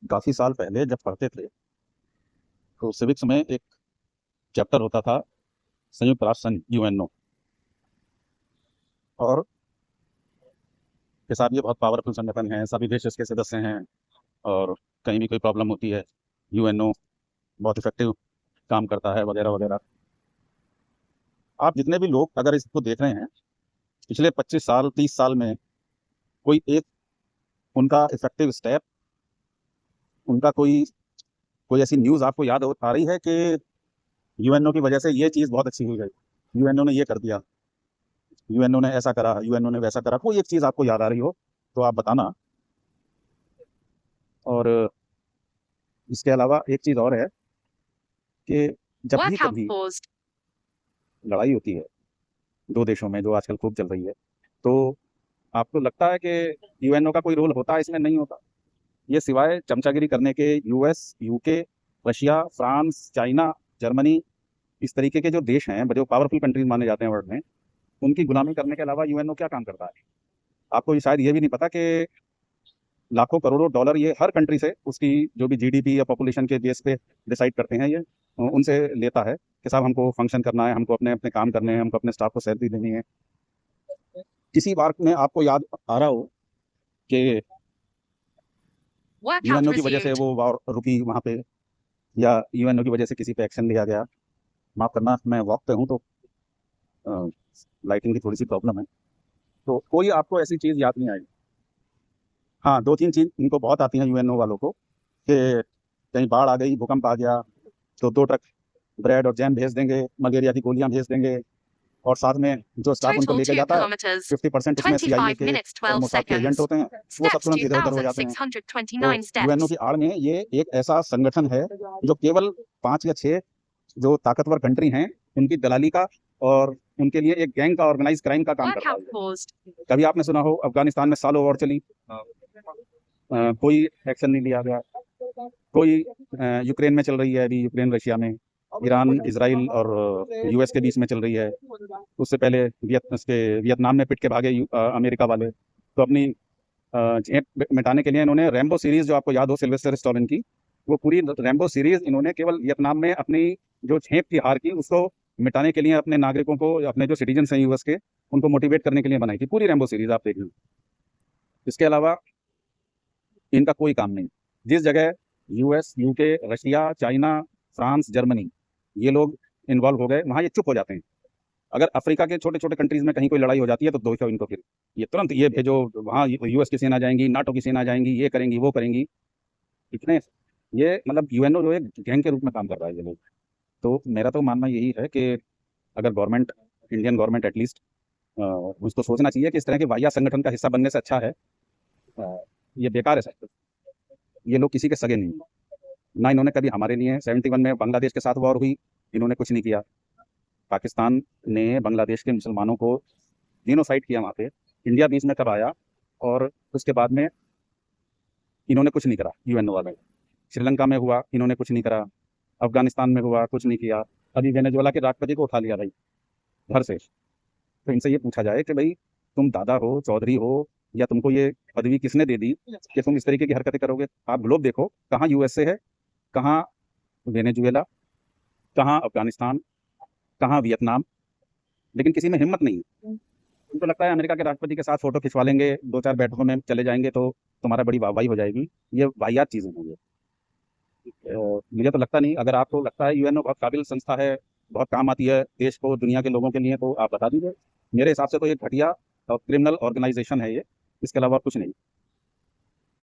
काफ़ी साल पहले जब पढ़ते थे तो सिविक्स में एक चैप्टर होता था संयुक्त राष्ट्र संघ यूएनओ। और के साथ ये बहुत पावरफुल संगठन है, सभी देश इसके सदस्य हैं और कहीं भी कोई प्रॉब्लम होती है यूएनओ बहुत इफेक्टिव काम करता है वगैरह वगैरह। आप जितने भी लोग अगर इसको देख रहे हैं पिछले 25 साल 30 साल में कोई एक उनका इफेक्टिव स्टेप, उनका कोई कोई ऐसी न्यूज़ आपको याद आ रही है कि यूएनओ की वजह से ये चीज़ बहुत अच्छी हो गई, यूएनओ ने ये कर दिया, यूएनओ ने ऐसा करा, यूएनओ ने वैसा करा, कोई एक चीज़ आपको याद आ रही हो तो आप बताना। और इसके अलावा एक चीज़ और है कि जब भी Workout कभी paused. लड़ाई होती है दो देशों में जो आजकल खूब चल रही है, तो आपको लगता है कि यूएनओ का कोई रोल होता है इसमें? नहीं होता। ये सिवाय चमचागिरी करने के US, UK, Russia, France, China, Germany, इस तरीके के जो देश हैं जो पावरफुल कंट्रीज माने जाते हैं वर्ल्ड में, उनकी गुलामी करने के अलावा यूएनओ क्या काम करता है? आपको शायद ये भी नहीं पता कि लाखों करोड़ों डॉलर ये हर कंट्री से उसकी जो भी जीडीपी या पॉपुलेशन के बेस पे डिसाइड करते हैं, ये उनसे लेता है कि साहब हमको फंक्शन करना है, हमको अपने अपने काम करने हैं, हमको अपने स्टाफ को सैलरी देनी है। किसी बार में आपको याद आ रहा हो कि Workout यूएनओ की वजह से resumed. वो वॉर रुकी वहाँ पे, या यूएनओ की वजह से किसी पे एक्शन लिया गया? माफ़ करना, मैं वॉक पे हूँ तो लाइटिंग की थोड़ी सी प्रॉब्लम है, तो कोई आपको ऐसी चीज़ याद नहीं आएगी। हाँ, दो तीन चीज़ इनको बहुत आती हैं यूएनओ वालों को कि कहीं बाढ़ आ गई, भूकंप आ गया तो 2 ट्रक ब्रेड और जैम भेज देंगे, मलेरिया की गोलियां भेज देंगे, और साथ में जो स्टाफ उनको Total लेके 2 जाता है kilometers. 50% उसमें CIA 25 के minutes और 12 मोसाद के एजेंट seconds. होते हैं, वो सब Steps तुरंत इधर-उधर हो जाते हैं। तो 2,629 यूएनओ steps. की आड़ में ये एक ऐसा संगठन है जो केवल 5 या 6 जो ताकतवर कंट्री हैं उनकी दलाली का और उनके लिए एक गैंग का, ऑर्गेनाइज क्राइम का काम करता Workout है। paused. कभी आपने सुना हो अफगानिस्तान में सालों वॉर चली, कोई एक्शन नहीं लिया गया। कोई यूक्रेन में चल रही है अभी, यूक्रेन रशिया में, ईरान इसराइल और यूएस के बीच में चल रही है। उससे पहले वियतनाम में पिट के भागे अमेरिका वाले। तो अपनी झेप मिटाने के लिए इन्होंने रैम्बो सीरीज, जो आपको याद हो सिल्वेस्टर स्टैलोन की, वो पूरी रैम्बो सीरीज इन्होंने केवल वियतनाम में अपनी जो झेप की हार की उसको मिटाने के लिए अपने नागरिकों को, अपने जो सिटीजन हैं यूएस के, उनको मोटिवेट करने के लिए बनाई थी पूरी रैम्बो सीरीज, आप देख लीजिए। इसके अलावा इनका कोई काम नहीं। जिस जगह US, UK, Russia, China, France, Germany ये लोग इन्वॉल्व हो गए वहाँ ये चुप हो जाते हैं। अगर अफ्रीका के छोटे छोटे कंट्रीज में कहीं कोई लड़ाई हो जाती है तो दो इनको, फिर ये तुरंत ये भेजो, वहाँ यूएस की सेना जाएंगी, नाटो की सेना जाएंगी, ये करेंगी वो करेंगी। इतने ये मतलब यूएनओ जो है गैंग के रूप में काम कर रहा है ये लोग। तो मेरा तो मानना यही है कि अगर गवर्नमेंट, इंडियन गवर्नमेंट एटलीस्ट, उसको सोचना चाहिए कि इस तरह के वाहियात संगठन का हिस्सा बनने से अच्छा है ये बेकार है सर। ये लोग किसी के सगे नहीं, ना इन्होंने कभी हमारे लिए 71 में बांग्लादेश के साथ वॉर हुई, इन्होंने कुछ नहीं किया। पाकिस्तान ने बांग्लादेश के मुसलमानों को जीनोसाइड किया वहाँ पे, इंडिया बीच में कब आया, और उसके बाद में इन्होंने कुछ नहीं करा यूएनओ वाले। श्रीलंका में हुआ, इन्होंने कुछ नहीं करा। अफगानिस्तान में हुआ, कुछ नहीं किया। अभी वेनेजुएला के राष्ट्रपति को उठा लिया भाई घर से। तो इनसे ये पूछा जाए कि भाई तुम दादा हो, चौधरी हो, या तुमको ये पदवी किसने दे दी कि तुम इस तरीके की हरकतें करोगे? आप ग्लोब देखो, कहाँ यूएसए है, कहाँ वेनेजुएला, कहाँ अफगानिस्तान, कहाँ वियतनाम, लेकिन किसी में हिम्मत नहीं। उनको लगता है अमेरिका के राष्ट्रपति के साथ फोटो खिंचवा लेंगे, 2-4 बैठकों में चले जाएंगे तो तुम्हारा बड़ी वाहवाही हो जाएगी। ये वाहियात चीज़ें हैं ये। मुझे तो लगता नहीं, अगर आपको लगता है यूएनओ बहुत काबिल संस्था है, बहुत काम आती है देश को, दुनिया के लोगों के लिए, तो आप बता दीजिए। मेरे हिसाब से तो ये घटिया और क्रिमिनल ऑर्गेनाइजेशन है ये, इसके अलावा कुछ नहीं।